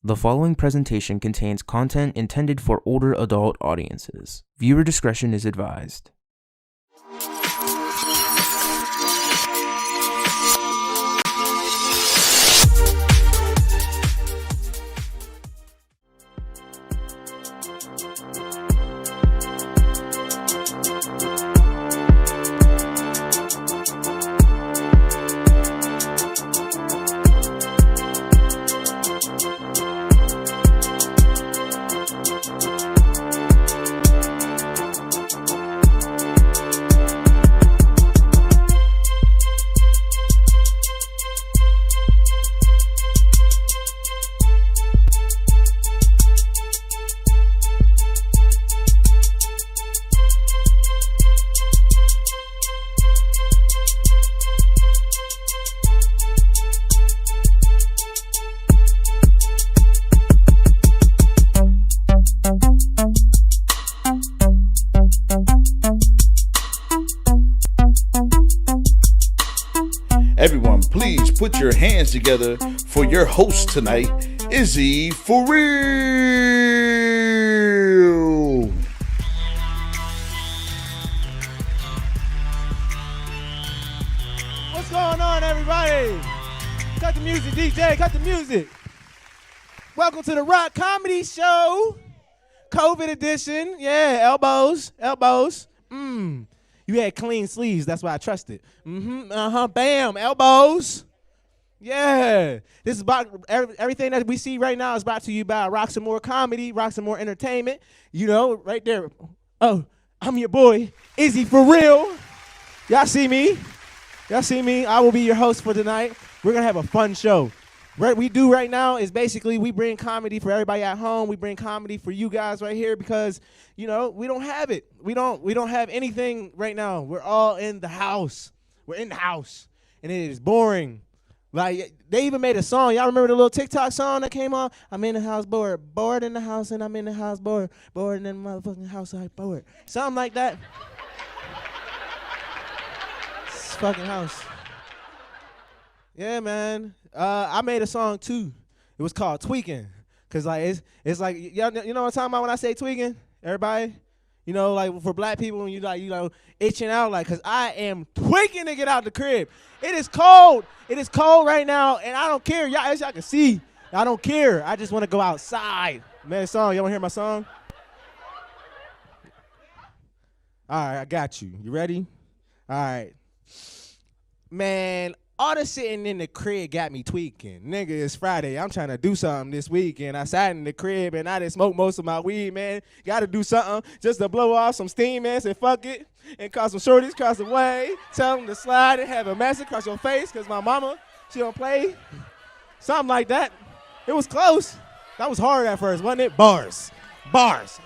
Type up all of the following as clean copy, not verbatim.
The following presentation contains content intended for older adult audiences. Viewer discretion is advised. Everyone, please put your hands together for your host tonight, Izzy For Real. What's going on, everybody? Cut the music, DJ, cut the music. Welcome to the Rock Comedy Show, COVID edition. Yeah, elbows. You had clean sleeves, that's why I trusted. Bam, elbows. Yeah. This is about everything that we see right now is brought to you by Rock Some More Comedy, Rock Some More Entertainment. You know, right there. Oh, I'm your boy, Izzy For Real. Y'all see me? I will be your host for tonight. We're going to have a fun show. What we do right now is basically we bring comedy for everybody at home. We bring comedy for you guys right here because, you know, we don't have it. We don't have anything right now. We're all in the house. We're in the house, and it is boring. Like, they even made a song. Y'all remember the little TikTok song that came on? I'm in the house bored in the house, and I'm in the house bored in the motherfucking house, I'm bored. Something like that. This fucking house. Yeah, man. I made a song too. It was called Tweaking. Cause like it's like you know what I'm talking about when I say tweaking? Everybody? You know, like for black people when you itching out, like, cause I am tweaking to get out the crib. It is cold. It is cold right now, and I don't care. Y'all, as y'all can see, I don't care. I just want to go outside. Man, song, y'all wanna hear my song? All right, I got you. You ready? All right. Man, all the sitting in the crib got me tweaking. Nigga, it's Friday. I'm trying to do something this week, and I sat in the crib, and I didn't smoke most of my weed, man. Got to do something just to blow off some steam, man. Say fuck it, and call some shorties across the way. Tell them to slide and have a mess across your face, because my mama, she don't play. Something like that. It was close. That was hard at first, wasn't it? Bars.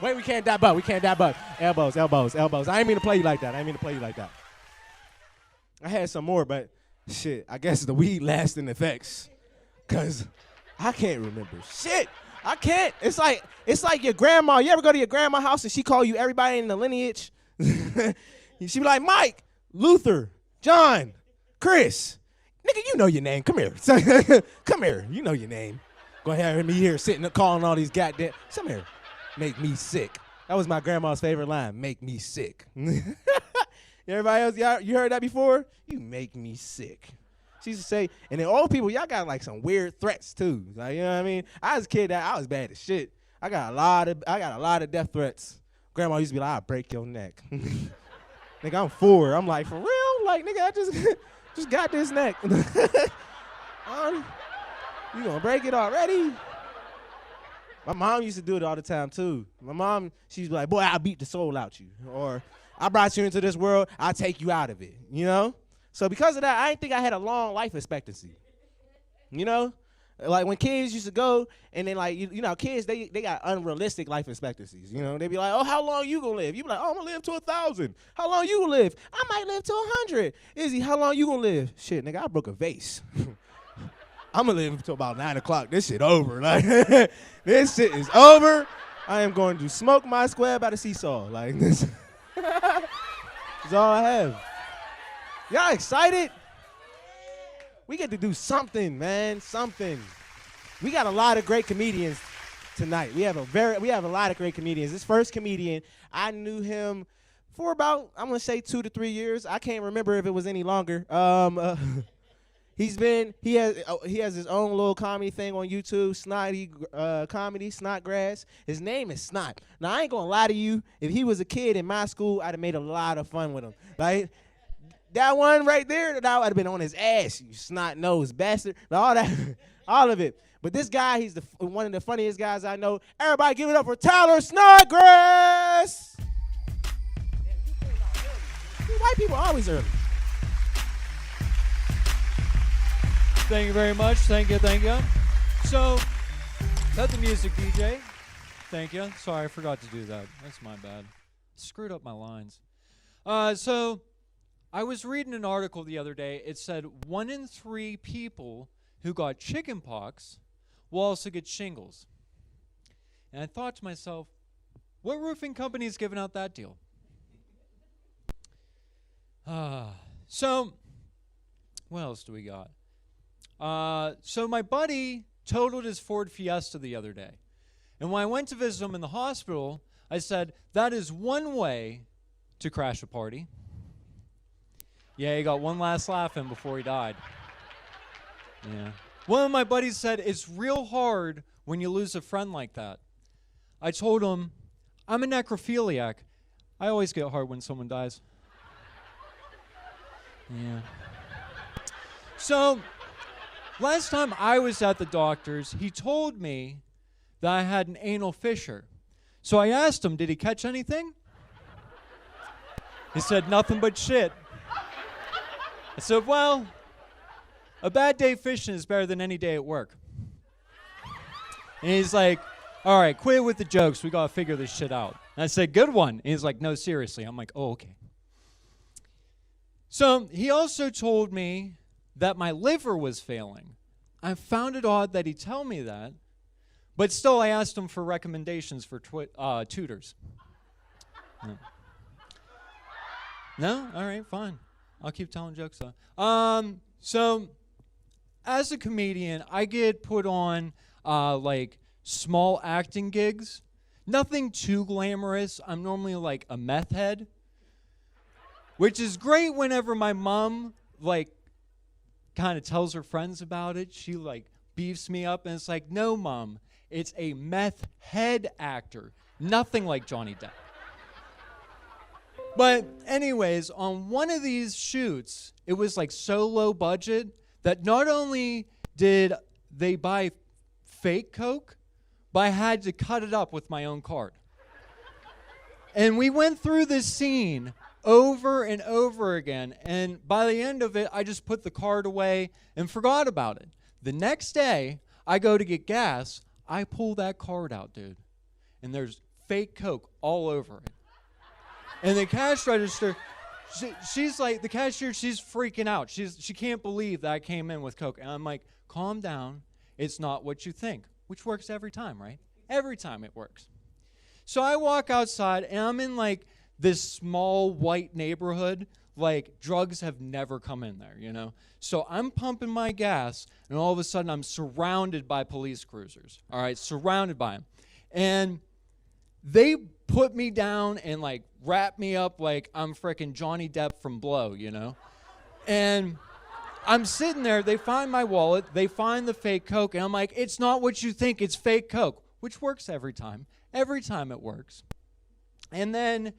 Wait, we can't die butt. Elbows. I ain't mean to play you like that. I had some more, but shit, I guess the weed lasting effects, cause I can't remember shit. I can't. It's like your grandma. You ever go to your grandma's house and she call you everybody in the lineage? She be like, Mike, Luther, John, Chris. Nigga, you know your name. Come here. Come here. You know your name. Go ahead and me here sitting and calling all these goddamn. Come here. Make me sick. That was my grandma's favorite line. Make me sick. Everybody else, y'all, you heard that before? You make me sick. She used to say, and then old people, y'all got like some weird threats too. Like, you know what I mean? I was a kid that I was bad as shit. I got a lot of death threats. Grandma used to be like, I'll break your neck. Nigga, I'm 4. I'm like, for real? Like, nigga, I just got this neck. You gonna break it already? My mom used to do it all the time too. My mom, she's like, boy, I'll beat the soul out you. Or I brought you into this world, I'll take you out of it, you know? So because of that, I didn't think I had a long life expectancy, you know? Like when kids used to go and then like, you know, kids, they got unrealistic life expectancies, you know? They be like, oh, how long you gonna live? You be like, oh, I'm gonna live to 1,000. How long you gonna live? I might live to 100. Izzy, how long you gonna live? Shit, nigga, I broke a vase. I'm gonna live until about 9 o'clock. This shit over. Like, this shit is over. I am going to smoke my square by the seesaw. Like this. That's all I have. Y'all excited? We get to do something, man. Something. We got a lot of great comedians tonight. We have a lot of great comedians. This first comedian, I knew him for about, I'm gonna say 2 to 3 years. I can't remember if it was any longer. He has his own little comedy thing on YouTube, Snotty Comedy, Snodgrass. His name is Snot. Now, I ain't gonna lie to you. If he was a kid in my school, I'd have made a lot of fun with him. Like, that one right there, that I'd have been on his ass, you snot-nosed bastard. All that, all of it. But this guy, he's one of the funniest guys I know. Everybody give it up for Tyler Snodgrass! White people are always early. Thank you very much. Thank you. So, that's the music, DJ. Thank you. Sorry, I forgot to do that. That's my bad. Screwed up my lines. So, I was reading an article the other day. It said 1 in 3 people who got chicken pox will also get shingles. And I thought to myself, what roofing company is giving out that deal? So, what else do we got? So my buddy totaled his Ford Fiesta the other day. And when I went to visit him in the hospital, I said, that is one way to crash a party. Yeah, he got one last laugh in before he died. Yeah. One of my buddies said, it's real hard when you lose a friend like that. I told him, I'm a necrophiliac. I always get hard when someone dies. Yeah. So, last time I was at the doctor's, he told me that I had an anal fissure. So I asked him, did he catch anything? He said, nothing but shit. I said, well, a bad day fishing is better than any day at work. And he's like, all right, quit with the jokes. We got to figure this shit out. And I said, good one. And he's like, no, seriously. I'm like, oh, okay. So he also told me that my liver was failing. I found it odd that he'd tell me that, but still I asked him for recommendations for tutors. No? No? All right, fine. I'll keep telling jokes though. So as a comedian, I get put on like small acting gigs. Nothing too glamorous. I'm normally like a meth head, which is great whenever my mom like kind of tells her friends about it. She like beefs me up and it's like, no, Mom, it's a meth head actor. Nothing like Johnny Depp. But anyways, on one of these shoots, it was like so low budget that not only did they buy fake Coke, but I had to cut it up with my own card. And we went through this scene over and over again, and by the end of it, I just put the card away and forgot about it. The next day, I go to get gas, I pull that card out, dude, and there's fake Coke all over it. And the cash register, she's like, the cashier, she's freaking out. She can't believe that I came in with Coke. And I'm like, calm down, it's not what you think, which works every time, right? Every time it works. So I walk outside, and I'm in like this small white neighborhood, like drugs have never come in there, you know? So I'm pumping my gas, and all of a sudden I'm surrounded by police cruisers, all right, surrounded by them. And they put me down and like wrap me up like I'm frickin' Johnny Depp from Blow, you know? And I'm sitting there, they find my wallet, they find the fake Coke, and I'm like, it's not what you think, it's fake Coke, which works every time. Every time it works. And then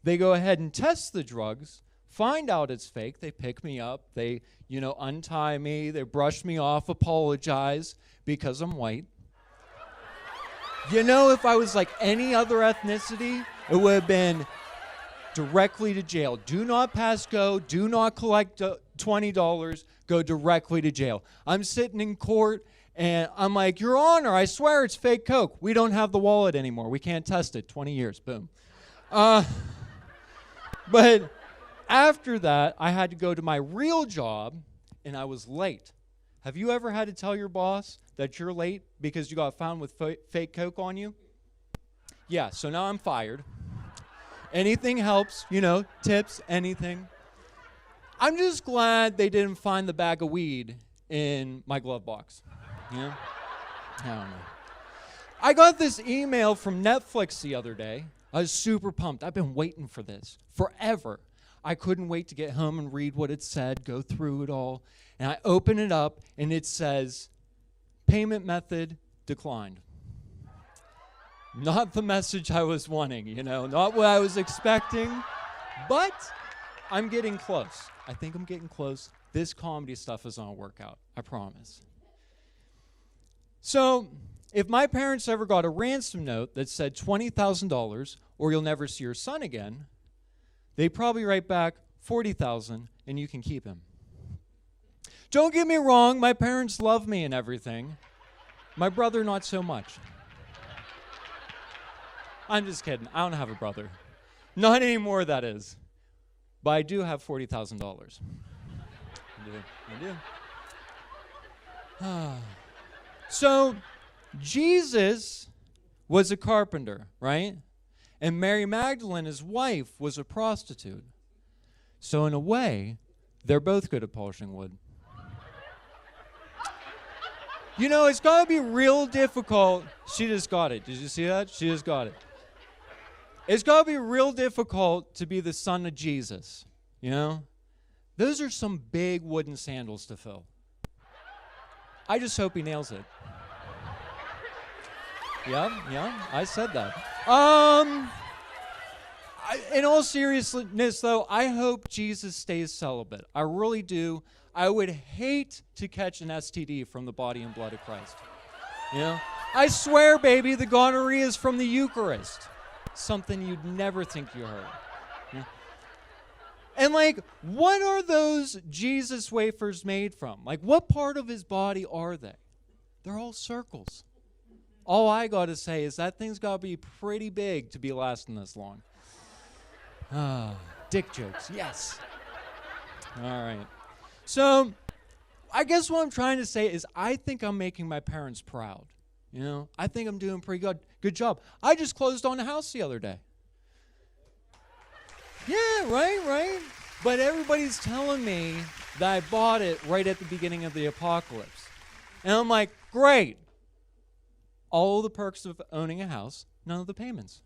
they go ahead and test the drugs, find out it's fake, they pick me up, they, you know, untie me, they brush me off, apologize because I'm white. You know, if I was like any other ethnicity, it would have been directly to jail. Do not pass go, do not collect $20, go directly to jail. I'm sitting in court, and I'm like, Your Honor, I swear it's fake Coke. We don't have the wallet anymore. We can't test it. 20 years, boom. But after that, I had to go to my real job, and I was late. Have you ever had to tell your boss that you're late because you got found with fake Coke on you? Yeah, so now I'm fired. Anything helps, you know, tips, anything. I'm just glad they didn't find the bag of weed in my glove box. You know? I don't know. I got this email from Netflix the other day. I was super pumped. I've been waiting for this forever. I couldn't wait to get home and read what it said, go through it all. And I open it up, and it says, payment method declined. Not the message I was wanting, not what I was expecting, but I'm getting close. I think I'm getting close. This comedy stuff is gonna work out, I promise. So, if my parents ever got a ransom note that said $20,000 or you'll never see your son again, they probably write back $40,000 and you can keep him. Don't get me wrong, my parents love me and everything. My brother, not so much. I'm just kidding. I don't have a brother. Not anymore, that is. But I do have $40,000. I do. So, Jesus was a carpenter, right? And Mary Magdalene, his wife, was a prostitute. So in a way, they're both good at polishing wood. It's got to be real difficult. She just got it. Did you see that? She just got it. It's got to be real difficult to be the son of Jesus, Those are some big wooden sandals to fill. I just hope he nails it. Yeah, I said that. In all seriousness, though, I hope Jesus stays celibate. I really do. I would hate to catch an STD from the body and blood of Christ. I swear, baby, the gonorrhea is from the Eucharist. Something you'd never think you heard. Yeah. And, what are those Jesus wafers made from? What part of his body are they? They're all circles. All I got to say is that thing's got to be pretty big to be lasting this long. Dick jokes, yes. All right. So, I guess what I'm trying to say is I think I'm making my parents proud. I think I'm doing pretty good job. I just closed on a house the other day. Yeah, right. But everybody's telling me that I bought it right at the beginning of the apocalypse. And I'm like, great. All the perks of owning a house, none of the payments.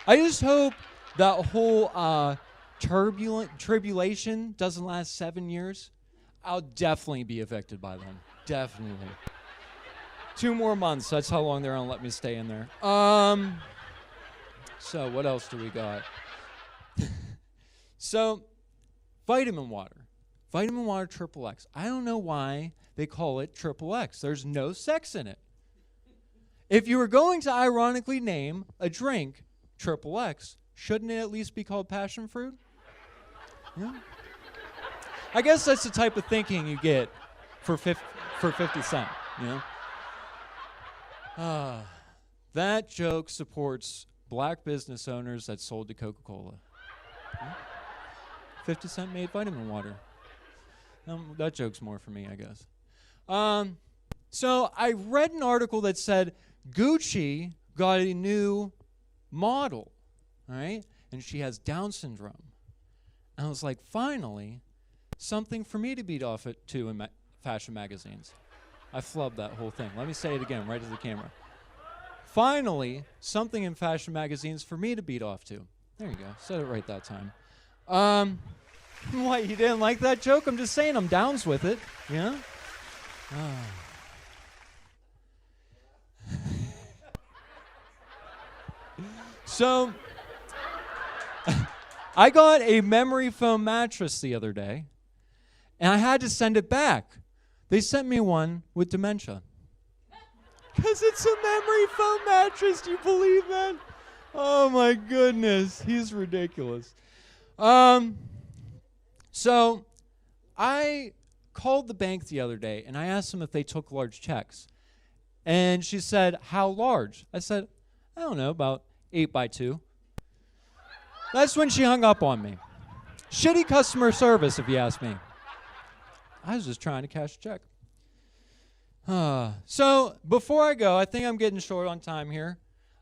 I just hope that whole tribulation doesn't last 7 years. I'll definitely be evicted by then. Definitely. 2 more months, that's how long they're going to let me stay in there. So what else do we got? So, vitamin water. Vitamin water triple X. I don't know why they call it triple X. There's no sex in it. If you were going to ironically name a drink triple X, shouldn't it at least be called passion fruit? Yeah. I guess that's the type of thinking you get for 50 cents, That joke supports black business owners that sold to Coca-Cola. 50 cent made vitamin water. That joke's more for me, I guess. So I read an article that said Gucci got a new model, all right? And she has Down syndrome. And I was like, finally, something for me to beat off it to in fashion magazines. I flubbed that whole thing. Let me say it again, right to the camera. Finally, something in fashion magazines for me to beat off to. There you go. Said it right that time. What, you didn't like that joke? I'm just saying I'm downs with it. Yeah? So, I got a memory foam mattress the other day, and I had to send it back. They sent me one with dementia. Because it's a memory foam mattress. Do you believe that? Oh, my goodness. He's ridiculous. So, I called the bank the other day, and I asked them if they took large checks. And she said, how large? I said, I don't know, about 8x2. That's when she hung up on me. Shitty customer service, if you ask me. I was just trying to cash a check. So, before I go, I think I'm getting short on time here.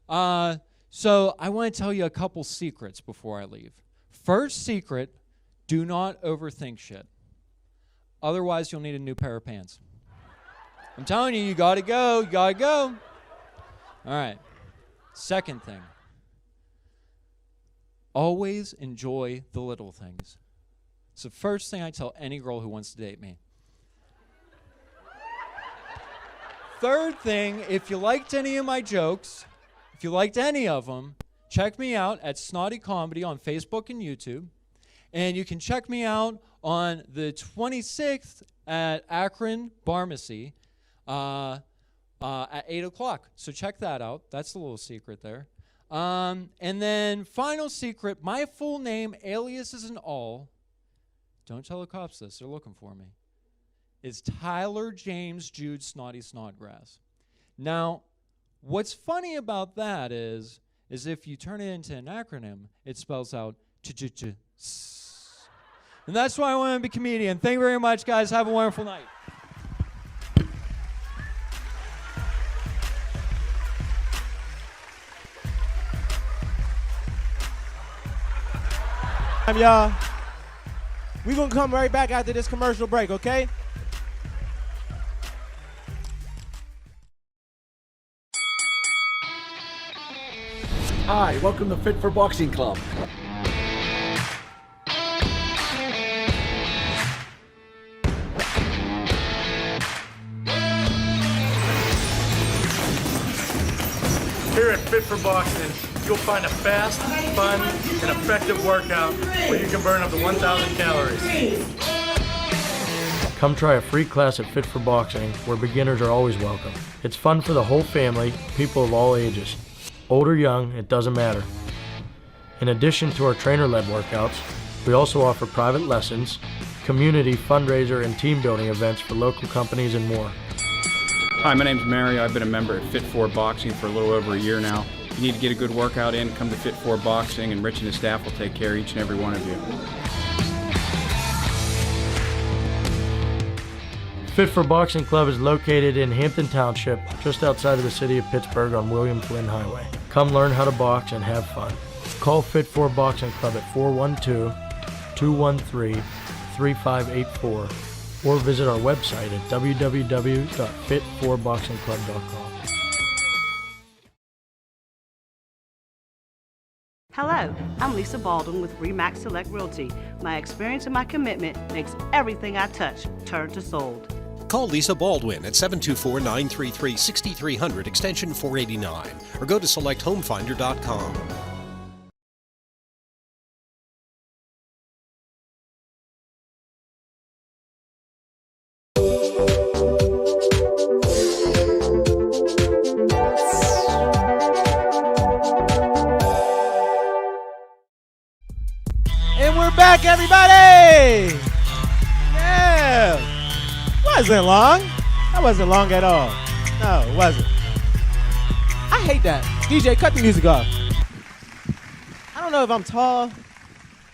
So, I want to tell you a couple secrets before I leave. First secret, do not overthink shit. Otherwise, you'll need a new pair of pants. I'm telling you, you gotta go. You gotta go. All right. Second thing. Always enjoy the little things. It's the first thing I tell any girl who wants to date me. Third thing, if you liked any of my jokes, if you liked any of them, check me out at Snotty Comedy on Facebook and YouTube. And you can check me out on the 26th at Akron Pharmacy at 8 o'clock. So check that out. That's a little secret there. And then final secret, my full name, aliases and all, don't tell the cops this, they're looking for me, is Tyler James Jude Snotty Snodgrass. Now, what's funny about that is if you turn it into an acronym, it spells out ch-ch-ch-s. And that's why I want to be a comedian. Thank you very much, guys. Have a wonderful night. Y'all, we're going to come right back after this commercial break, okay? Hi, welcome to Fit for Boxing Club. Here at Fit for Boxing, you'll find a fast, fun, and effective workout where you can burn up to 1,000 calories. Come try a free class at Fit for Boxing, where beginners are always welcome. It's fun for the whole family, people of all ages. Old or young, it doesn't matter. In addition to our trainer-led workouts, we also offer private lessons, community, fundraiser, and team building events for local companies and more. Hi, my name's Mario. I've been a member at Fit for Boxing for a little over a year now. If you need to get a good workout in, come to Fit for Boxing, and Rich and his staff will take care of each and every one of you. Fit for Boxing Club is located in Hampton Township, just outside of the city of Pittsburgh on William Flynn Highway. Come learn how to box and have fun. Call Fit for Boxing Club at 412-213-3584 or visit our website at www.fit4boxingclub.com. Hello, I'm Lisa Baldwin with Remax Select Realty. My experience and my commitment makes everything I touch turn to sold. Call Lisa Baldwin at 724-933-6300 extension 489 or go to selecthomefinder.com. And we're back, everybody! Yeah! Wasn't long. That wasn't long at all. No, it wasn't. I hate that. DJ, cut the music off. I don't know if I'm tall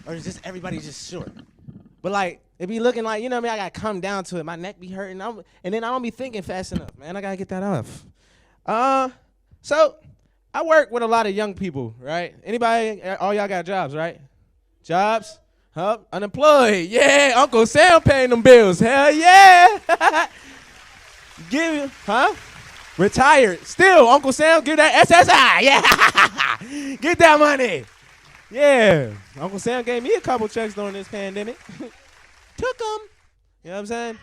or is just everybody just short. But like, it be looking like, you know what I mean? I gotta come down to it. My neck be hurting. And then I don't be thinking fast enough, man. I gotta get that off. So I work with a lot of young people, right? Anybody, all y'all got jobs, right? Jobs? Huh? Unemployed. Yeah, Uncle Sam paying them bills. Hell yeah. Give you, huh? Retired. Still, Uncle Sam give that SSI. Yeah. Get that money. Yeah. Uncle Sam gave me a couple checks during this pandemic. Took them. You know what I'm saying?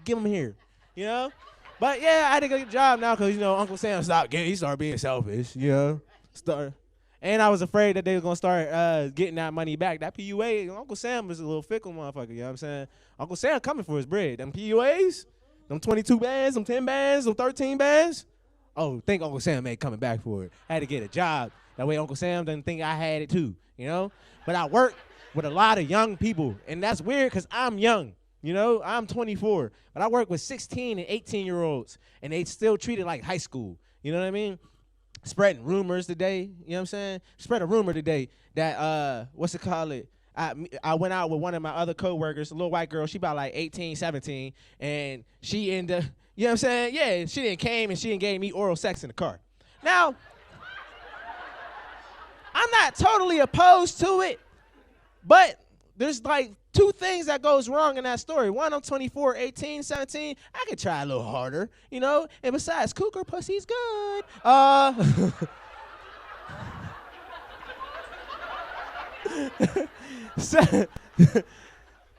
Give them here. You know? But yeah, I had to get a job now because, you know, Uncle Sam he started being selfish, you know? And I was afraid that they were going to start getting that money back. That PUA, Uncle Sam was a little fickle motherfucker, you know what I'm saying? Uncle Sam coming for his bread. Them PUAs, them 22 bands, them 10 bands, them 13 bands. Oh, think Uncle Sam ain't coming back for it. I had to get a job. That way Uncle Sam doesn't think I had it too, you know? But I work with a lot of young people, and that's weird because I'm young, you know? I'm 24, but I work with 16 and 18-year-olds, and they still treat it like high school, you know what I mean? Spreading rumors today, you know what I'm saying? Spread a rumor today that, what's it called? I went out with one of my other coworkers, a little white girl. She about like 18, 17, and she ended, you know what I'm saying? Yeah, she didn't came and she didn't gave me oral sex in the car. Now, I'm not totally opposed to it, but there's like two things that goes wrong in that story. One, I'm 24, 18, 17. I could try a little harder, you know? And besides, cougar pussy's good.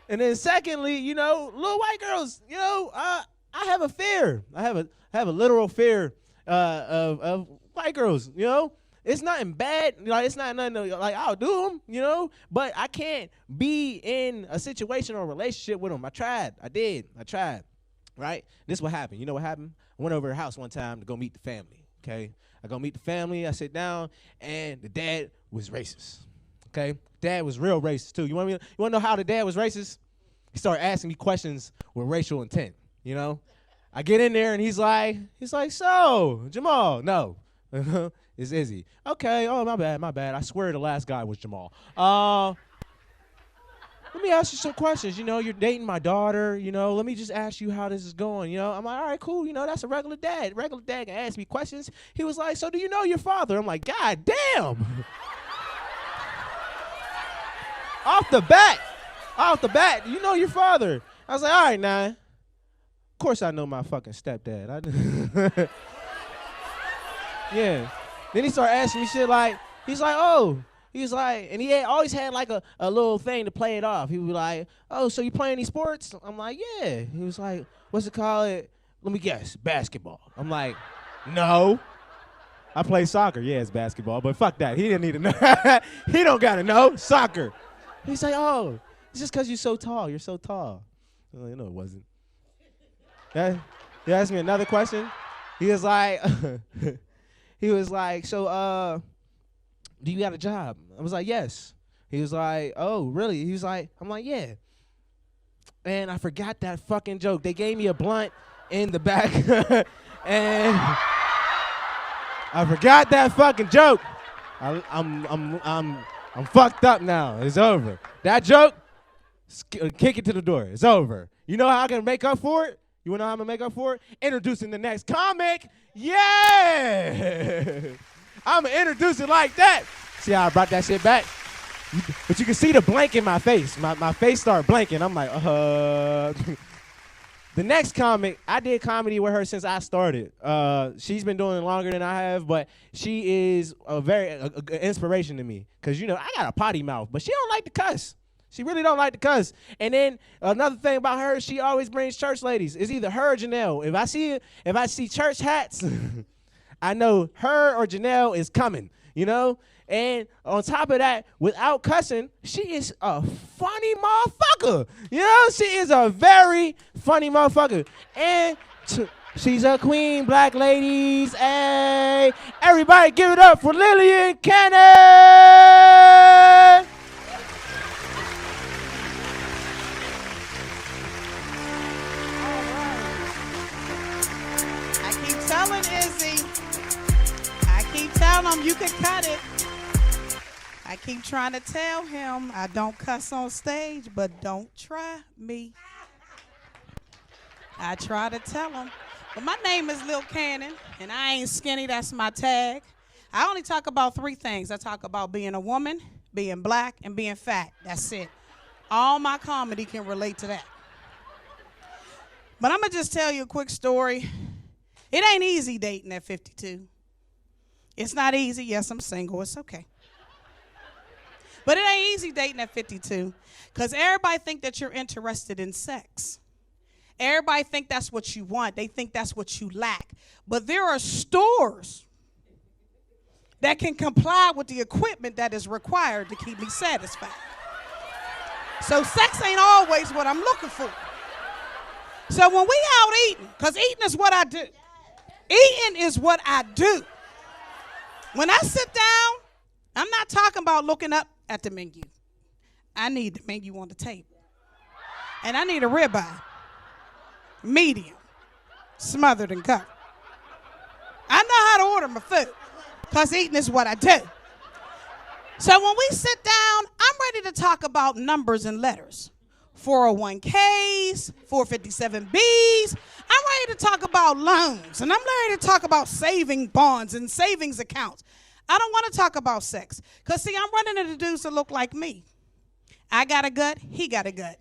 And then secondly, you know, little white girls, you know, I have a fear. I have a literal fear of white girls, you know? It's nothing bad, like it's not nothing like I'll do them, you know, but I can't be in a situation or a relationship with them. I tried, right? This is what happened. You know what happened? I went over to her house one time to go meet the family, okay? I go meet the family, I sit down, and the dad was racist, okay? Dad was real racist too. You want to know how the dad was racist? He started asking me questions with racial intent, you know? I get in there and he's like, so, Jamal, no. It's Izzy. Okay, oh, my bad. I swear the last guy was Jamal. Let me ask you some questions. You know, you're dating my daughter, you know, let me just ask you how this is going, you know. I'm like, all right, cool, you know, that's a regular dad. Regular dad can ask me questions. He was like, so do you know your father? I'm like, God damn. Off the bat, you know your father. I was like, all right, now. Of course I know my fucking stepdad. Yeah. Then he started asking me shit like, he's like, and he always had like a little thing to play it off. He was like, oh, so you play any sports? I'm like, yeah. He was like, what's it called? Let me guess, basketball. I'm like, no. I play soccer. Yeah, it's basketball, but fuck that. He didn't need to know. He don't gotta know. Soccer. He's like, oh, it's just because you're so tall. You're so tall. I'm like, no, it wasn't. He asked me another question. He was like, so, do you got a job? I was like, yes. He was like, oh, really? He was like, I'm like, yeah. And I forgot that fucking joke. They gave me a blunt in the back, and I forgot that fucking joke. I'm fucked up now. It's over. That joke, kick it to the door. It's over. You know how I can make up for it? You wanna know how I'm gonna make up for it? Introducing the next comic. Yeah! I'm gonna introduce it like that. See how I brought that shit back? But you can see the blank in my face. My face started blanking. I'm like, The next comic, I did comedy with her since I started. She's been doing it longer than I have, but she is a inspiration to me. Because, you know, I got a potty mouth, but she don't like to cuss. She really don't like to cuss. And then another thing about her, she always brings church ladies. It's either her or Janelle. If I see church hats, I know her or Janelle is coming, you know? And on top of that, without cussing, she is a funny motherfucker. You know, she is a very funny motherfucker. And she's a queen, black ladies. Hey, everybody give it up for Lillian Cannon. Telling Izzy, I keep telling him you can cut it. I keep trying to tell him I don't cuss on stage, but don't try me. I try to tell him. But my name is Lil Cannon, and I ain't skinny. That's my tag. I only talk about 3 things. I talk about being a woman, being black, and being fat. That's it. All my comedy can relate to that. But I'm going to just tell you a quick story. It ain't easy dating at 52. It's not easy. Yes, I'm single. It's okay. But it ain't easy dating at 52 because everybody think that you're interested in sex. Everybody think that's what you want. They think that's what you lack. But there are stores that can comply with the equipment that is required to keep me satisfied. So sex ain't always what I'm looking for. So when we out eating, because eating is what I do. Eating is what I do. When I sit down, I'm not talking about looking up at the menu. I need the menu on the table. And I need a ribeye, medium, smothered and covered. I know how to order my food because eating is what I do. So when we sit down, I'm ready to talk about numbers and letters. 401ks, 457Bs. I'm ready to talk about loans, and I'm ready to talk about saving bonds and savings accounts. I don't want to talk about sex, because, see, I'm running into dudes that look like me. I got a gut, he got a gut.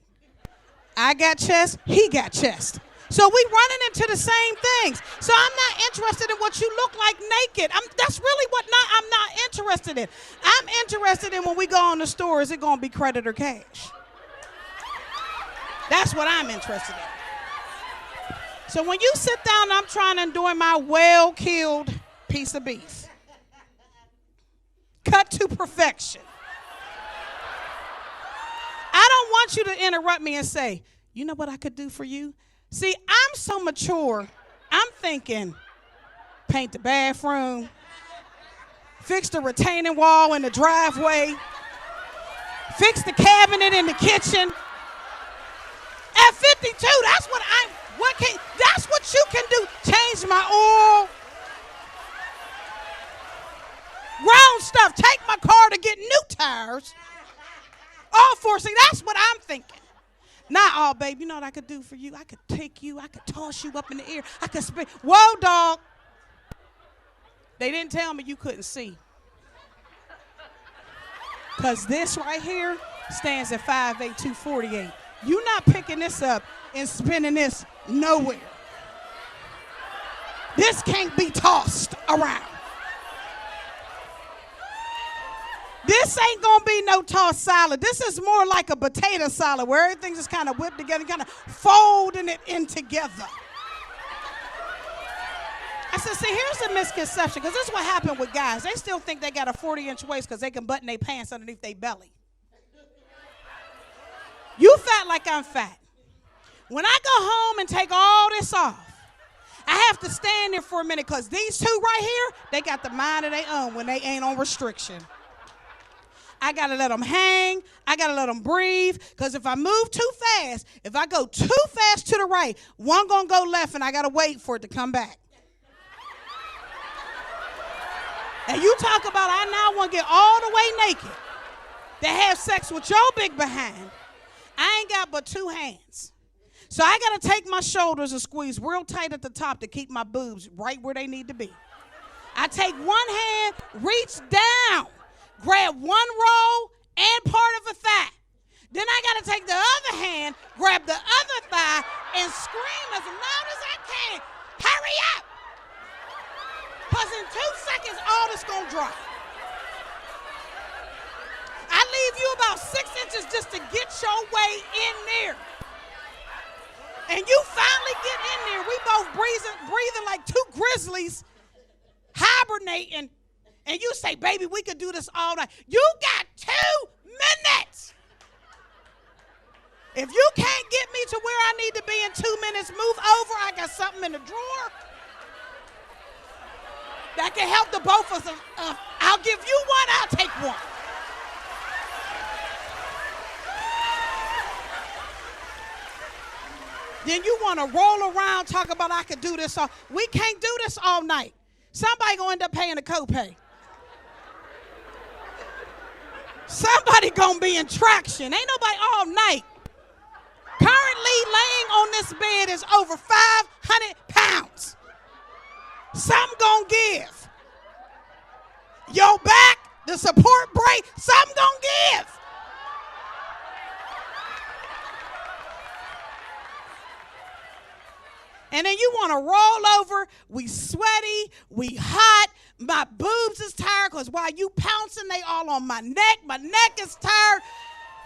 I got chest, he got chest. So we running into the same things. So I'm not interested in what you look like naked. That's really what I'm not interested in. I'm interested in when we go in the store, is it going to be credit or cash? That's what I'm interested in. So when you sit down, I'm trying to enjoy my well-killed piece of beef. Cut to perfection. I don't want you to interrupt me and say, you know what I could do for you? See, I'm so mature, I'm thinking paint the bathroom, fix the retaining wall in the driveway, fix the cabinet in the kitchen. At 52, that's what you can do. Change my oil. Ground stuff, take my car to get new tires. All for, see, that's what I'm thinking. Not all, babe, you know what I could do for you? I could take you, I could toss you up in the air. I could spin. Whoa, dog. They didn't tell me you couldn't see. Because this right here stands at 5'8", 248. You're not picking this up and spinning this nowhere. This can't be tossed around. This ain't gonna be no tossed salad. This is more like a potato salad where everything's just kind of whipped together, kind of folding it in together. I said, see, here's a misconception, because this is what happened with guys. They still think they got a 40-inch waist because they can button their pants underneath their belly. You fat like I'm fat. When I go home and take all this off, I have to stand there for a minute because these two right here, they got the mind of their own when they ain't on restriction. I got to let them hang. I got to let them breathe. Because if I move too fast, if I go too fast to the right, one going to go left and I got to wait for it to come back. And you talk about I now want to get all the way naked to have sex with your big behind. I ain't got but two hands. So I got to take my shoulders and squeeze real tight at the top to keep my boobs right where they need to be. I take one hand, reach down. Grab one roll and part of a thigh. Then I got to take the other hand, grab the other thigh, and scream as loud as I can, hurry up! Because in 2 seconds, all this going to drop. I leave you about 6 inches just to get your way in there. And you finally get in there. We both breathing like two grizzlies, hibernating. And you say, baby, we could do this all night. You got 2 minutes. If you can't get me to where I need to be in 2 minutes, move over. I got something in the drawer that can help the both of us. I'll give you one, I'll take one. Then you want to roll around, talk about I could do this all. We can't do this all night. Somebody gonna end up paying a copay. Somebody gonna be in traction. Ain't nobody all night. Currently laying on this bed is over 500 pounds. Some gonna give. Your back, the support break, some gonna give. And then you want to roll over. We sweaty. We hot. My boobs is tired because while you pouncing, they all on my neck. My neck is tired.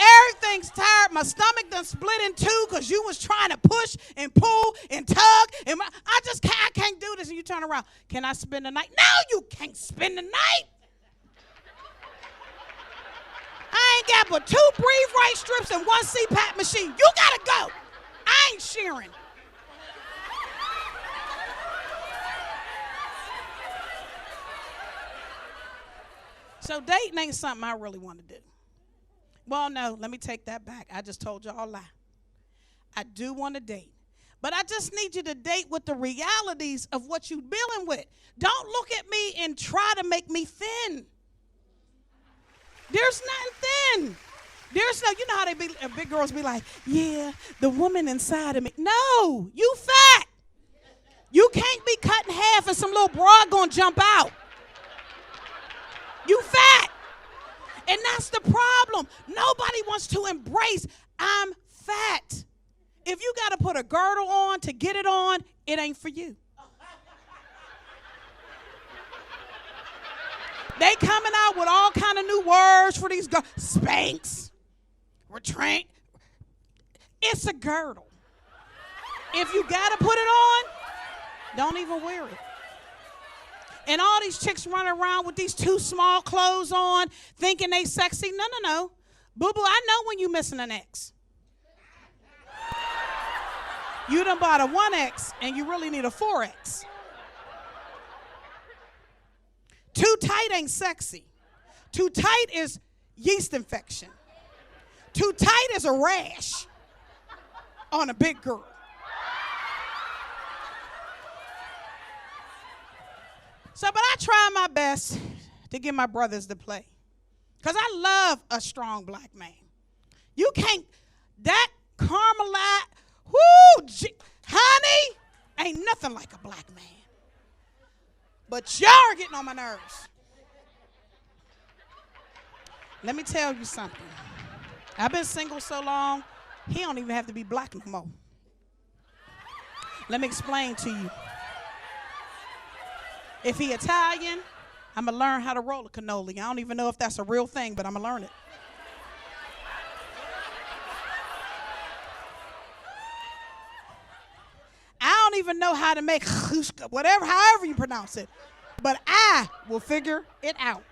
Everything's tired. My stomach done split in two because you was trying to push and pull and tug. And I can't do this. And you turn around. Can I spend the night? No, you can't spend the night. I ain't got but 2 breathe right strips and 1 CPAP machine. You got to go. I ain't sharing. So dating ain't something I really want to do. Well, no, let me take that back. I just told y'all a lie. I do want to date. But I just need you to date with the realities of what you're dealing with. Don't look at me and try to make me thin. There's nothing thin. There's no, you know how they be, big girls be like, yeah, the woman inside of me. No, you fat. You can't be cut in half and some little broad gonna jump out. You fat. And that's the problem. Nobody wants to embrace, I'm fat. If you got to put a girdle on to get it on, it ain't for you. They coming out with all kind of new words for these girls. Spanx, retraint. It's a girdle. If you got to put it on, don't even wear it. And all these chicks running around with these too small clothes on, thinking they sexy. No. Boo-boo, I know when you missing an X. You done bought a 1X and you really need a 4X. Too tight ain't sexy. Too tight is yeast infection. Too tight is a rash on a big girl. So, but I try my best to get my brothers to play. Because I love a strong black man. You can't, that Carmelite, honey, ain't nothing like a black man. But y'all are getting on my nerves. Let me tell you something. I've been single so long, he don't even have to be black no more. Let me explain to you. If he Italian, I'm going to learn how to roll a cannoli. I don't even know if that's a real thing, but I'm going to learn it. I don't even know how to make whatever, however you pronounce it. But I will figure it out.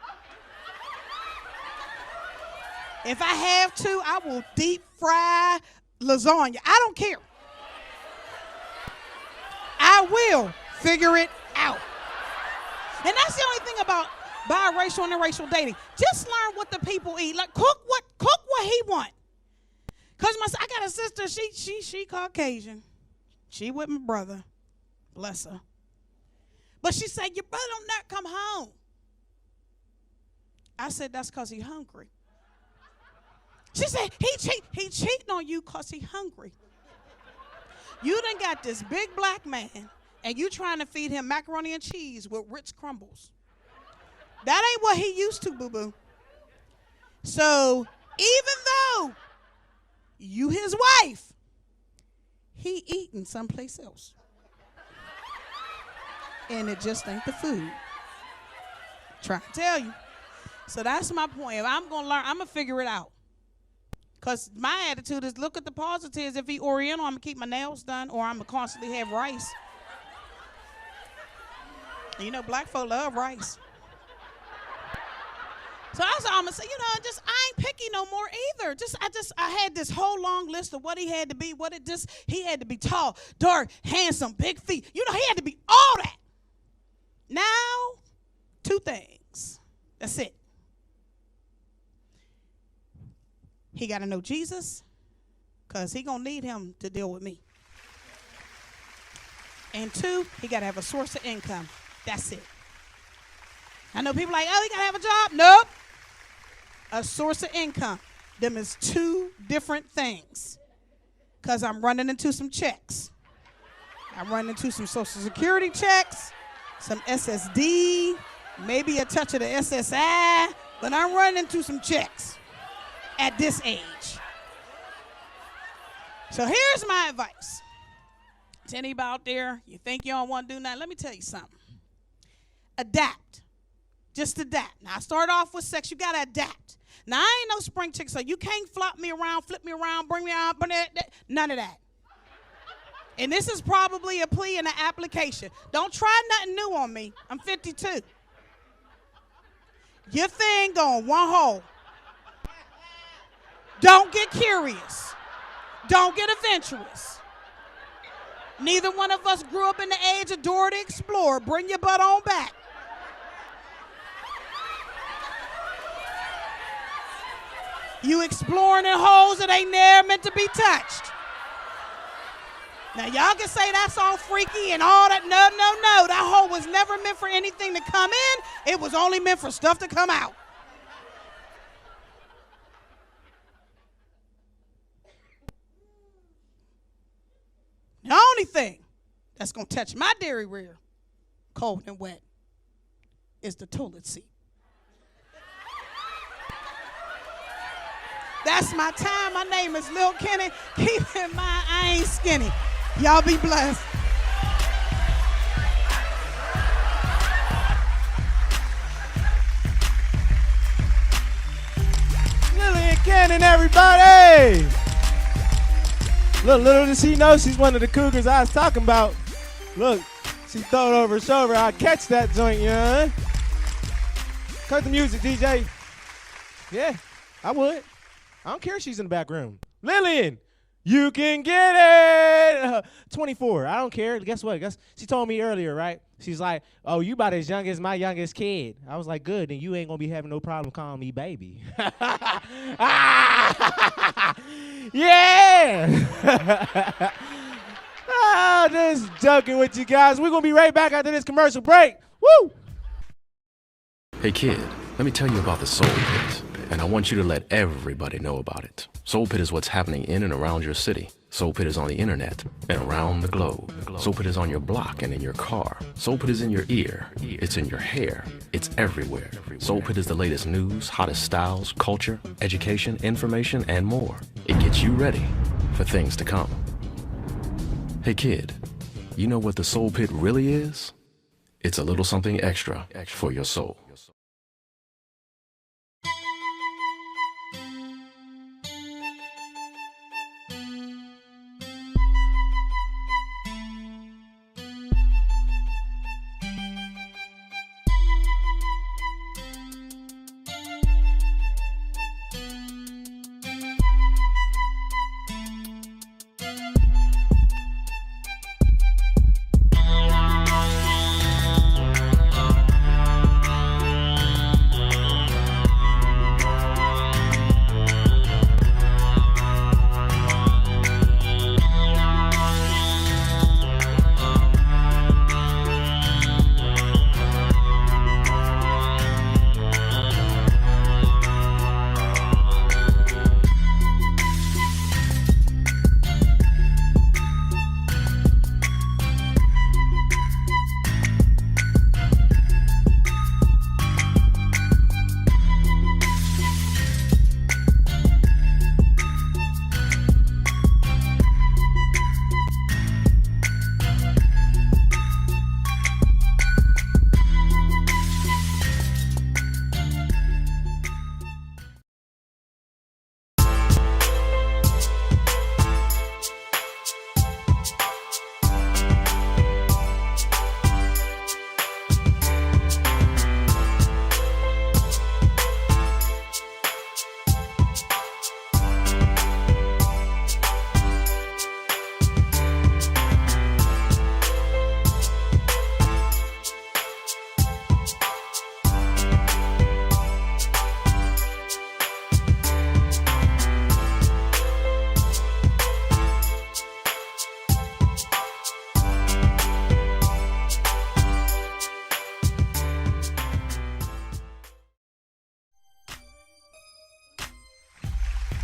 If I have to, I will deep fry lasagna. I don't care. I will figure it out. And that's the only thing about biracial and interracial dating. Just learn what the people eat. Like cook what he want. Cause I got a sister. She Caucasian. She with my brother. Bless her. But she said, your brother don't not come home. I said, that's cause he hungry. She said, he cheating on you cause he hungry. You done got this big black man and you trying to feed him macaroni and cheese with Ritz crumbles. That ain't what he used to, boo-boo. So even though you his wife, he eating someplace else. And it just ain't the food. Trying to tell you. So that's my point. If I'm going to learn, I'm going to figure it out. Because my attitude is look at the positives. If he Oriental, I'm going to keep my nails done or I'm going to constantly have rice. And you know, black folk love rice. So that's all I'm going to say. You know, I ain't picky no more either. I had this whole long list of what he had to be, he had to be tall, dark, handsome, big feet. You know, he had to be all that. Now, 2 things. That's it. He got to know Jesus because he going to need him to deal with me. And 2, he got to have a source of income. That's it. I know people like, oh, he got to have a job. Nope. A source of income. Them is 2 different things because I'm running into some checks. I'm running into some Social Security checks, some SSD, maybe a touch of the SSI, but I'm running into some checks at this age. So here's my advice. To anybody out there, you think you don't want to do nothing, let me tell you something. Adapt. Just adapt. Now, I start off with sex. You got to adapt. Now, I ain't no spring chick, so you can't flip me around, bring me out, none of that. And this is probably a plea and an application. Don't try nothing new on me. I'm 52. Your thing going one hole. Don't get curious. Don't get adventurous. Neither one of us grew up in the age of Dora the Explorer. Bring your butt on back. You exploring in holes that ain't never meant to be touched. Now, y'all can say that's all freaky and all that. No. That hole was never meant for anything to come in. It was only meant for stuff to come out. The only thing that's going to touch my dairy rear, cold and wet, is the toilet seat. That's my time. My name is Lil Kenny. Keep in mind, I ain't skinny. Y'all be blessed. Lillian Cannon, everybody! Look, little does she know she's one of the cougars I was talking about. Look, she throw it over her shoulder. I'll catch that joint, you know? Cut the music, DJ. Yeah, I would. I don't care if she's in the back room. Lillian, you can get it. 24. I don't care. Guess what? She told me earlier, right? She's like, oh, you about as young as my youngest kid. I was like, good. Then you ain't going to be having no problem calling me baby. Yeah. Just joking with you guys. We're going to be right back after this commercial break. Woo! Hey, kid, let me tell you about the Soul Pit. And I want you to let everybody know about it. Soul Pit is what's happening in and around your city. Soul Pit is on the internet and around the globe. Soul Pit is on your block and in your car. Soul Pit is in your ear. It's in your hair. It's everywhere. Soul Pit is the latest news, hottest styles, culture, education, information, and more. It gets you ready for things to come. Hey kid, you know what the Soul Pit really is? It's a little something extra for your soul.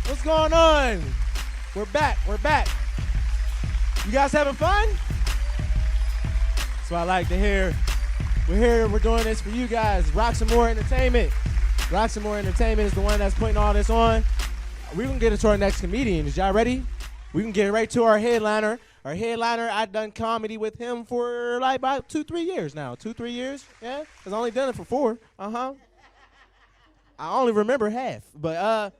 What's going on? We're back. You guys having fun? That's what I like to hear. We're here, we're doing this for you guys. Rock Some More Entertainment. Rock Some More Entertainment is the one that's putting all this on. We can get into our next comedian. Is y'all ready? We can get right to our headliner. Our headliner, I've done comedy with him for like about 2-3 years now. 2-3 years, yeah? I've only done it for 4. I only remember half. But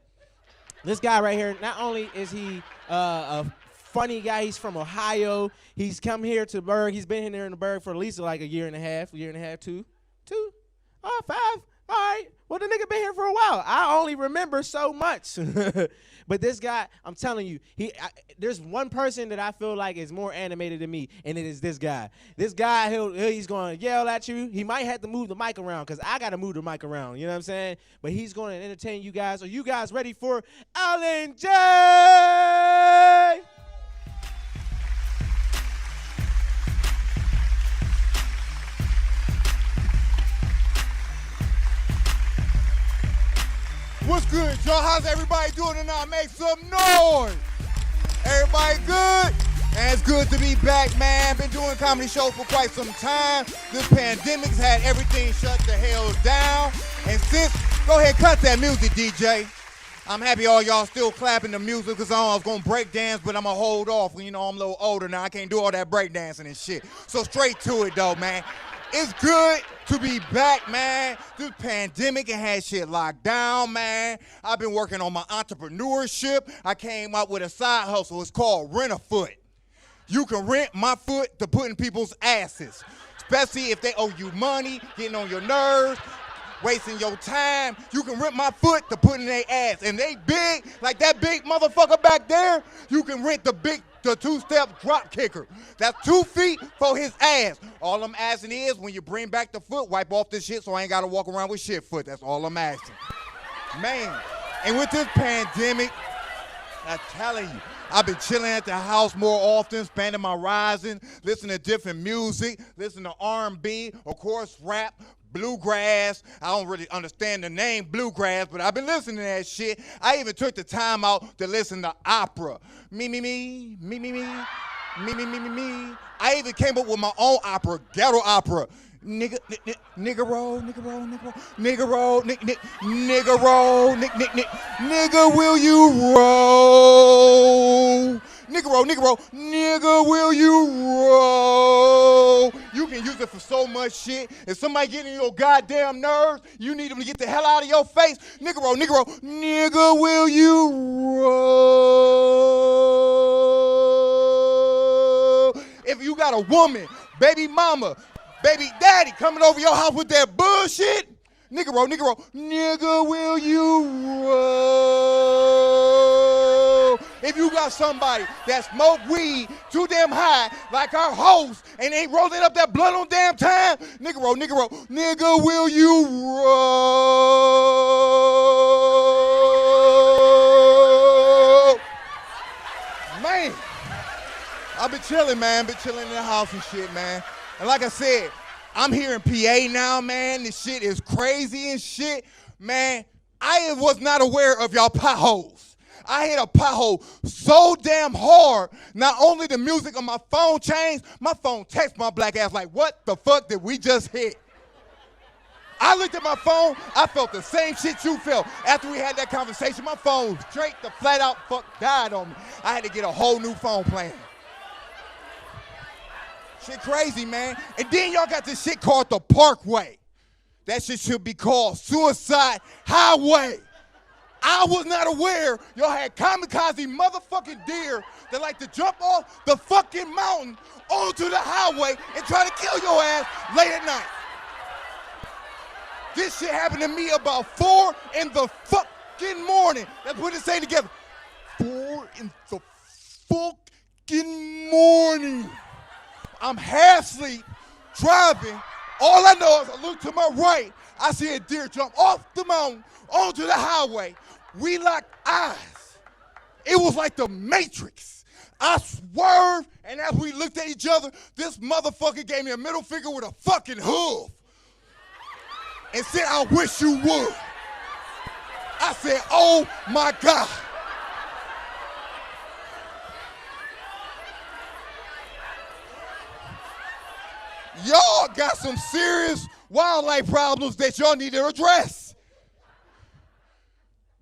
this guy right here, not only is he a funny guy, he's from Ohio. He's come here to Berg. He's been here in the Berg for at least like a year and a half, 2. 5. All right. Well, the nigga been here for a while. I only remember so much. But this guy, I'm telling you, there's one person that I feel like is more animated than me, and it is this guy. This guy, he's going to yell at you. He might have to move the mic around because I got to move the mic around. You know what I'm saying? But he's going to entertain you guys. Are you guys ready for Alan J? What's good, y'all? How's everybody doing tonight? Make some noise. Everybody good? And it's good to be back, man. Been doing comedy shows for quite some time. This pandemic's had everything shut the hell down. And since, go ahead, cut that music, DJ. I'm happy all y'all still clapping the music because I was going to break dance, but I'm going to hold off. You know, I'm a little older now. I can't do all that break dancing and shit. So straight to it, though, man. It's good to be back, man. This pandemic and had shit locked down, man. I've been working on my entrepreneurship. I came up with a side hustle. It's called Rent-A-Foot. You can rent my foot to put in people's asses, especially if they owe you money, getting on your nerves, wasting your time. You can rent my foot to put in their ass. And they big, like that big motherfucker back there, you can rent the two-step drop kicker. That's 2 feet for his ass. All I'm asking is when you bring back the foot, wipe off this shit so I ain't got to walk around with shit foot. That's all I'm asking. Man, and with this pandemic, I'm telling you, I've been chilling at the house more often, spending my rising, listening to different music, listening to R&B, of course, rap, bluegrass. I don't really understand the name bluegrass, but I've been listening to that shit. I even took the time out to listen to opera. Me. I even came up with my own opera, ghetto opera. Nigga roll, will you roll? Nigga, will you roll? You can use it for so much shit. If somebody getting your goddamn nerves, you need them to get the hell out of your face. Nigga roll, nigga, will you roll? If you got a woman, baby mama, baby daddy coming over your house with that bullshit, nigga roll, nigga, will you roll? If you got somebody that smoke weed too damn high, like our host, and ain't rolling up that blunt on damn time, nigga roll, nigga, will you roll? Man, I've been chilling, man. Been chilling in the house and shit, man. And like I said, I'm here in PA now, man. This shit is crazy and shit. Man, I was not aware of y'all potholes. I hit a pothole so damn hard, not only the music on my phone changed, my phone texted my black ass like, what the fuck did we just hit? I looked at my phone, I felt the same shit you felt. After we had that conversation, my phone straight the flat out fuck died on me. I had to get a whole new phone plan. Shit crazy, man. And then y'all got this shit called the Parkway. That shit should be called Suicide Highway. I was not aware y'all had kamikaze motherfucking deer that like to jump off the fucking mountain onto the highway and try to kill your ass late at night. This shit happened to me about 4 in the fucking morning. Let's put it say together. 4 in the fucking morning. I'm half asleep, driving. All I know is I look to my right. I see a deer jump off the mountain onto the highway. We locked eyes. It was like the Matrix. I swerved, and as we looked at each other, this motherfucker gave me a middle finger with a fucking hoof and said, I wish you would. I said, oh my God. Y'all got some serious wildlife problems that y'all need to address.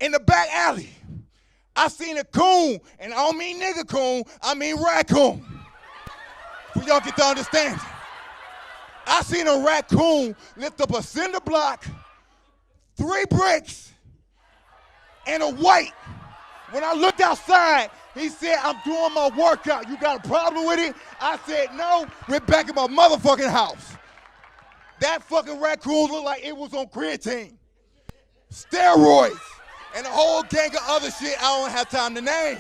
In the back alley, I seen a coon, and I don't mean nigga coon, I mean raccoon. For y'all get to understand. I seen a raccoon lift up a cinder block, 3 bricks, and a weight. When I looked outside, he said, I'm doing my workout. You got a problem with it? I said, no. Went back in my motherfucking house. That fucking raccoon looked like it was on creatine, steroids, and a whole gang of other shit I don't have time to name.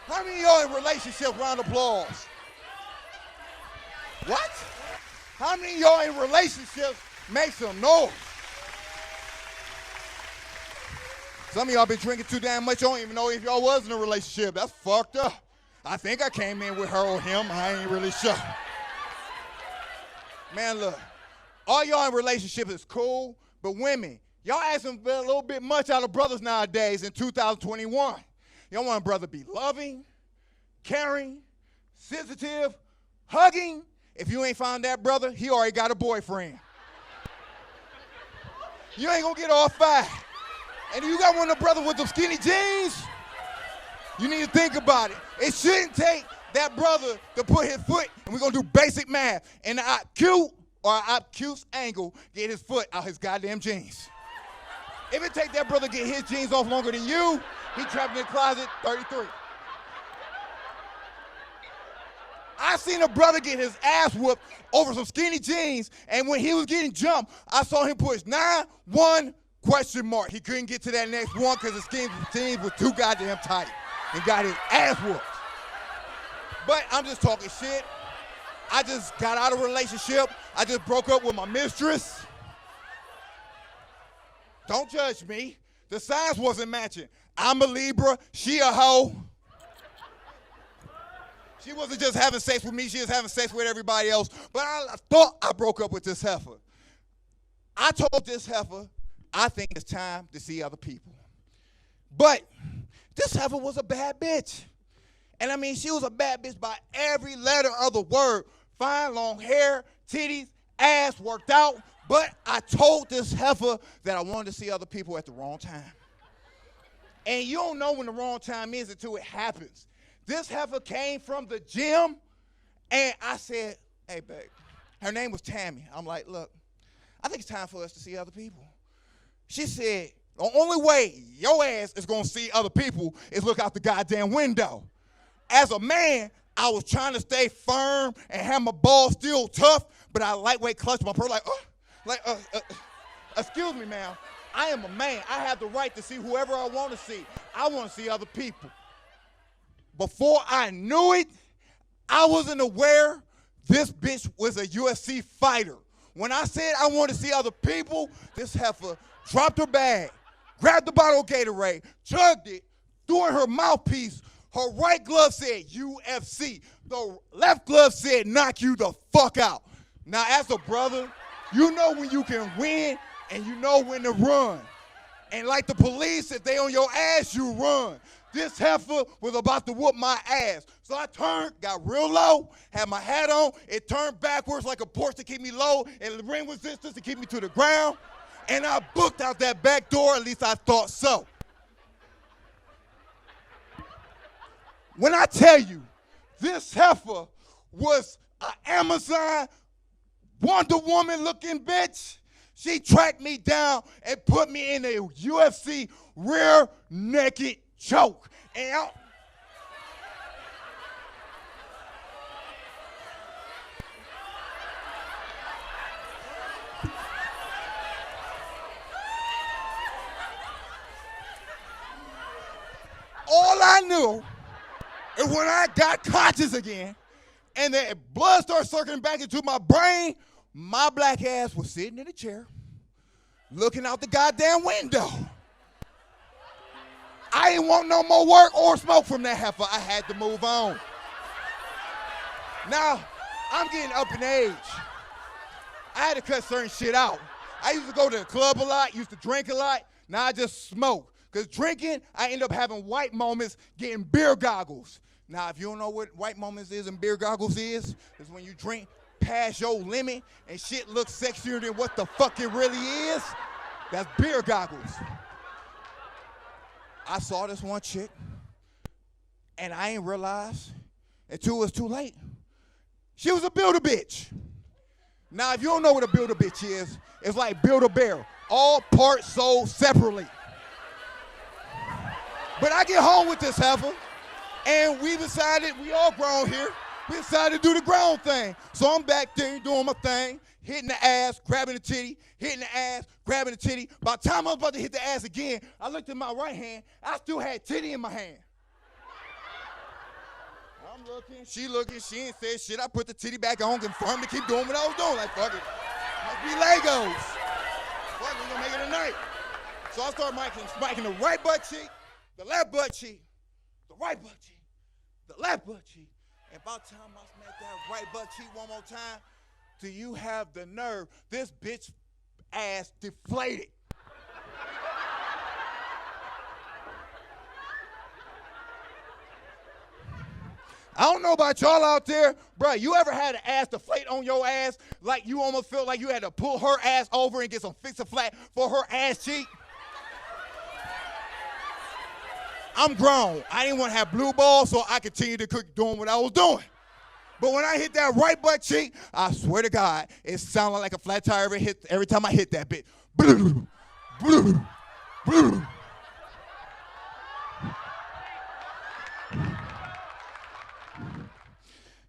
How many of y'all in relationships? Round of applause. What? How many of y'all in relationships? Make some noise. Some of y'all been drinking too damn much. I don't even know if y'all was in a relationship. That's fucked up. I think I came in with her or him. I ain't really sure. Man, look, all y'all in relationships is cool, but women, y'all asking a little bit much out of brothers nowadays in 2021. Y'all want a brother to be loving, caring, sensitive, hugging. If you ain't found that brother, he already got a boyfriend. You ain't gonna get all 5. And you got one of the brothers with the skinny jeans, you need to think about it. It shouldn't take that brother to put his foot, and we're going to do basic math, and the obtuse or obtuse angle get his foot out his goddamn jeans. If it take that brother to get his jeans off longer than you, he trapped in the closet 33. I seen a brother get his ass whooped over some skinny jeans, and when he was getting jumped, I saw him push 9-1 question mark. He couldn't get to that next one because his skinny jeans were too goddamn tight and got his ass whooped. But I'm just talking shit. I just got out of a relationship. I just broke up with my mistress. Don't judge me. The signs wasn't matching. I'm a Libra, she a hoe. She wasn't just having sex with me, she was having sex with everybody else. But I thought I broke up with this heifer. I told this heifer, I think it's time to see other people. But this heifer was a bad bitch. And I mean, she was a bad bitch by every letter of the word. Fine, long hair, titties, ass, worked out. But I told this heifer that I wanted to see other people at the wrong time. And you don't know when the wrong time is until it happens. This heifer came from the gym, and I said, hey, babe, her name was Tammy. I'm like, look, I think it's time for us to see other people. She said, the only way your ass is going to see other people is look out the goddamn window. As a man, I was trying to stay firm and have my balls still tough, but I lightweight clutched my pearl excuse me, ma'am. I am a man. I have the right to see whoever I want to see. I want to see other people. Before I knew it, I wasn't aware this bitch was a UFC fighter. When I said I wanted to see other people, this heifer dropped her bag, grabbed the bottle of Gatorade, chugged it, threw in her mouthpiece. Her right glove said UFC. The left glove said knock you the fuck out. Now, as a brother, you know when you can win and you know when to run. And like the police, if they on your ass, you run. This heifer was about to whoop my ass. So I turned, got real low, had my hat on. It turned backwards like a Porsche to keep me low and the ring resistance to keep me to the ground. And I booked out that back door, at least I thought so. When I tell you, this heifer was an Amazon Wonder Woman looking bitch, she tracked me down and put me in a UFC rear naked choke. And all I knew is when I got conscious again and the blood started circling back into my brain, my black ass was sitting in a chair looking out the goddamn window. I didn't want no more work or smoke from that heifer. I had to move on. Now, I'm getting up in age. I had to cut certain shit out. I used to go to the club a lot, used to drink a lot. Now I just smoke. Because drinking, I end up having white moments, getting beer goggles. Now, if you don't know what white moments is and beer goggles is when you drink past your limit and shit looks sexier than what the fuck it really is. That's beer goggles. I saw this one chick, and I ain't realized until it was too late. She was a Build-A-Bitch. Now, if you don't know what a Build-A-Bitch is, it's like Build-A-Bear. All parts sold separately. But I get home with this heifer, and we decided, we all grown here, we decided to do the grown thing. So I'm back there doing my thing, hitting the ass, grabbing the titty, hitting the ass, grabbing the titty. By the time I was about to hit the ass again, I looked at my right hand, I still had titty in my hand. I'm looking, she ain't said shit. I put the titty back on, confirmed to keep doing what I was doing. Like, fuck it, must be Legos. Fuck, we gonna make it tonight. So I started spiking the right butt cheek, the left butt cheek, the right butt cheek, the left butt cheek. And by the time I smack that right butt cheek one more time, do you have the nerve? This bitch ass deflated. I don't know about y'all out there, bro. You ever had an ass deflate on your ass like you almost felt like you had to pull her ass over and get some fix-a-flat for her ass cheek? I'm grown. I didn't want to have blue balls, so I continued to keep doing what I was doing. But when I hit that right butt cheek, I swear to God, it sounded like a flat tire every time I hit that bit.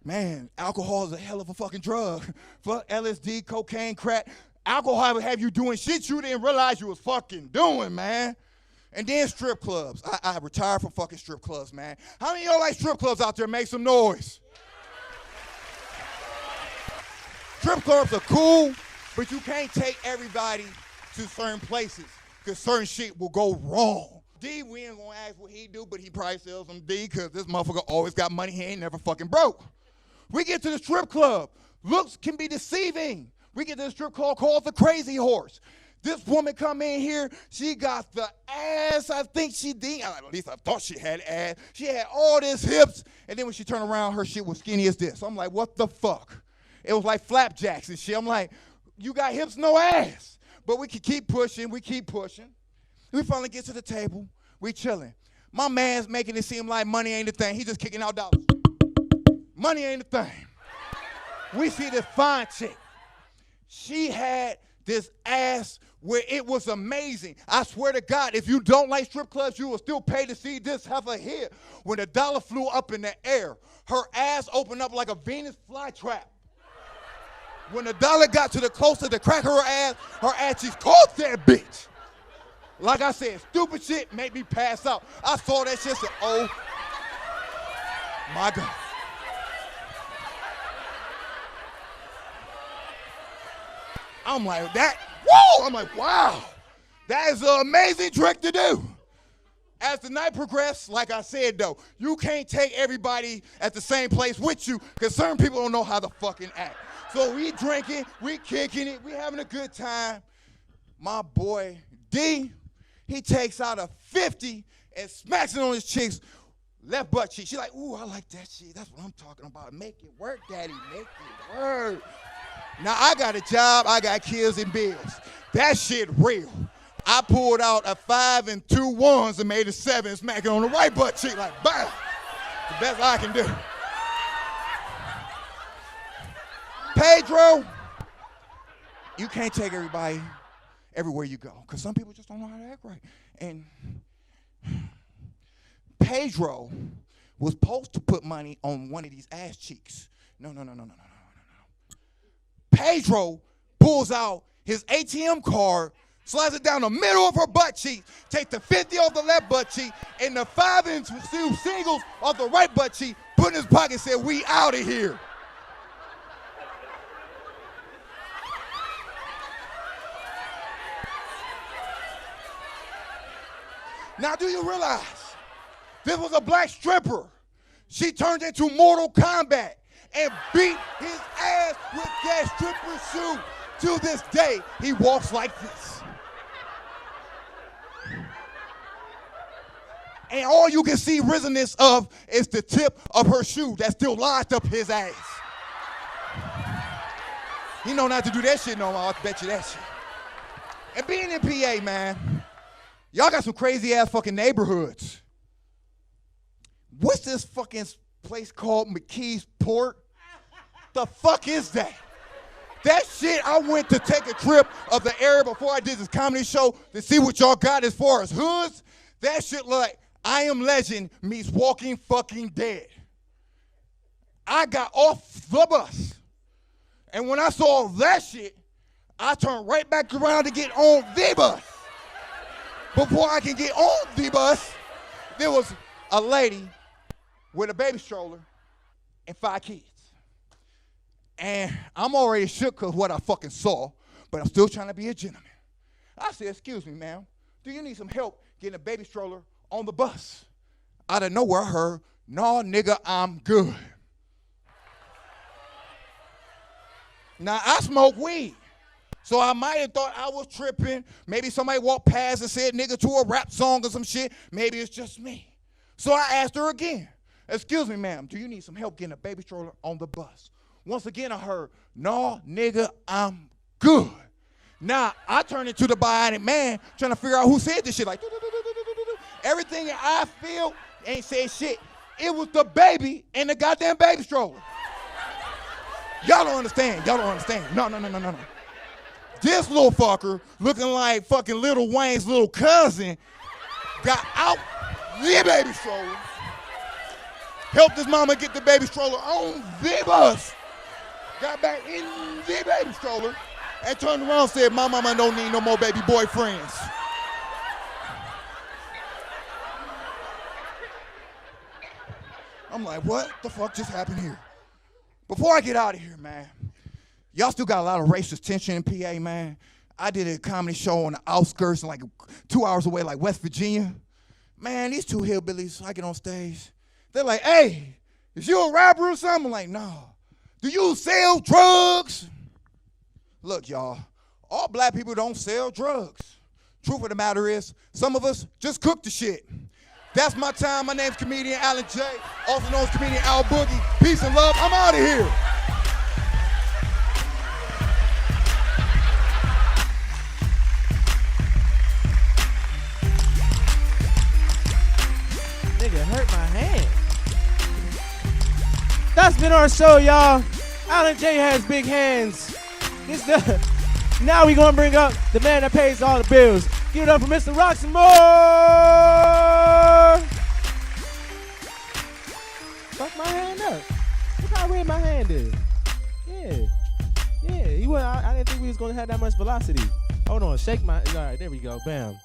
Man, alcohol is a hell of a fucking drug. Fuck LSD, cocaine, crack. Alcohol will have you doing shit you didn't realize you was fucking doing, man. And then strip clubs. I retired from fucking strip clubs, man. How many of y'all like strip clubs out there? Make some noise. Strip clubs are cool, but you can't take everybody to certain places because certain shit will go wrong. D, we ain't gonna ask what he do, but he probably sells some D because this motherfucker always got money. He ain't never fucking broke. We get to the strip club. Looks can be deceiving. We get to the strip club called the Crazy Horse. This woman come in here, she got the ass I think she did. At least I thought she had ass. She had all this hips, and then when she turned around, her shit was skinny as this. I'm like, what the fuck? It was like flapjacks and shit. I'm like, you got hips, no ass. But we can keep pushing, we keep pushing. We finally get to the table, we chilling. My man's making it seem like money ain't the thing. He just kicking out dollars. Money ain't the thing. We see this fine chick. She had this ass where it was amazing. I swear to God, if you don't like strip clubs, you will still pay to see this heifer here. When the dollar flew up in the air, her ass opened up like a Venus flytrap. When the dollar got to the closer to crack her ass just caught that bitch. Like I said, stupid shit made me pass out. I saw that shit and said, oh my God. I'm like, that, whoa! I'm like, wow, that is an amazing trick to do. As the night progressed, like I said though, you can't take everybody at the same place with you because certain people don't know how to fucking act. So we drinking, we kicking it, we having a good time. My boy D, he takes out a 50 and smacks it on his chick's left butt cheek. She's like, ooh, I like that shit. That's what I'm talking about. Make it work, daddy, make it work. Now, I got a job, I got kids and bills. That shit real. I pulled out a 5 and 2 1s and made a 7 and smacked it on the right butt cheek like, bam. The best I can do. Pedro, you can't take everybody everywhere you go because some people just don't know how to act right. And Pedro was supposed to put money on one of these ass cheeks. No. Pedro pulls out his ATM card, slides it down the middle of her butt cheek, take the 50 off the left butt cheek, and the 5 and 2 singles off the right butt cheek, put in his pocket and said, we out of here. Now, do you realize this was a black stripper? She turned into Mortal Kombat and beat his ass with that stripper shoe. To this day, he walks like this. And all you can see risenness of is the tip of her shoe that still lodged up his ass. He know not to do that shit no more, I bet you that shit. And being in PA, man, y'all got some crazy ass fucking neighborhoods. What's this fucking place called McKee's Port? The fuck is that? That shit, I went to take a trip of the area before I did this comedy show to see what y'all got as far as hoods. That shit look like I Am Legend meets Walking Fucking Dead. I got off the bus. And when I saw that shit, I turned right back around to get on the bus. Before I can get on the bus, there was a lady with a baby stroller and 5 kids. And I'm already shook because what I fucking saw, but I'm still trying to be a gentleman. I said, excuse me, ma'am, do you need some help getting a baby stroller on the bus? Out of nowhere, I heard, no, nigga, I'm good. Now, I smoke weed, so I might have thought I was tripping. Maybe somebody walked past and said nigga to a rap song or some shit. Maybe it's just me. So I asked her again, excuse me, ma'am, do you need some help getting a baby stroller on the bus? Once again, I heard, no, nigga, I'm good. Now, I turned into the bionic man trying to figure out who said this shit. Like, Everything I feel ain't said shit. It was the baby and the goddamn baby stroller. Y'all don't understand. Y'all don't understand. No. This little fucker, looking like fucking Lil Wayne's little cousin, got out the baby stroller, helped his mama get the baby stroller on the bus, got back in the baby stroller, and turned around and said, my mama don't need no more baby boyfriends. I'm like, what the fuck just happened here? Before I get out of here, man, y'all still got a lot of racist tension in PA, man. I did a comedy show on the outskirts, like 2 hours away, like West Virginia. Man, these two hillbillies, I get on stage. They're like, hey, is you a rapper or something? I'm like, no. Do you sell drugs? Look, y'all, all black people don't sell drugs. Truth of the matter is, some of us just cook the shit. That's my time. My name's comedian Alan J, also known as comedian Al Boogie. Peace and love. I'm out of here. Nigga hurt my hand. That's been our show, y'all. Alan J has big hands. Now we gonna bring up the man that pays all the bills. Give it up for Mr. Roxamore. Fuck my hand up. Look how red my hand is. Yeah. I didn't think we was gonna have that much velocity. Hold on, shake my. All right, there we go. Bam.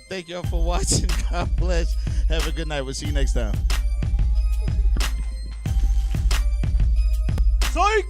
Thank y'all for watching. God bless. Have a good night. We'll see you next time. Psych.